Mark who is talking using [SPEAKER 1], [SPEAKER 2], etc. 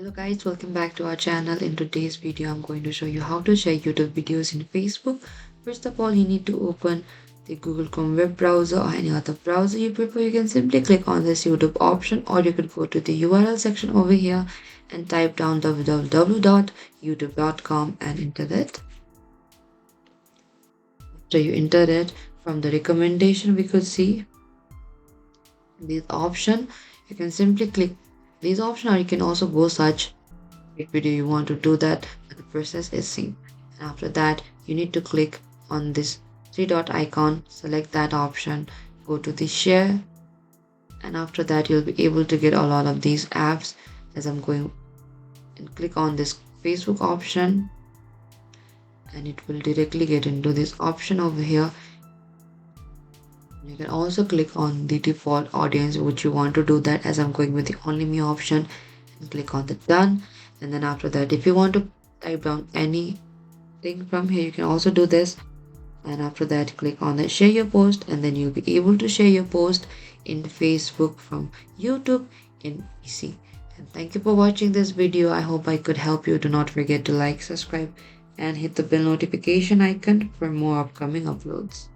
[SPEAKER 1] Hello guys, welcome back to our channel. In today's video, I'm going to show you how to share YouTube videos in Facebook. First of all, you need to open the Google Chrome web browser or any other browser you prefer. You can simply click on this YouTube option, or you could go to the URL section over here and type down www.youtube.com and enter it. After you enter it, from the recommendation we could see this option. You can simply click this option, or you can also go search which video you want to do that, but the process is same. And after that, you need to click on this three dot icon, select that option, go to the share, and after that you'll be able to get a lot of these apps. As I'm going and click on this Facebook option, and it will directly get into this option over here. You can also click on the default audience which you want to do that. As I'm going with the only me option, and click on the done. And then after that, if you want to type down anything from here, you can also do this. And after that, click on the share your post, and then you'll be able to share your post in Facebook from YouTube in easy. And thank you for watching this video. I hope I could help you. Do not forget to like, subscribe, and hit the bell notification icon for more upcoming uploads.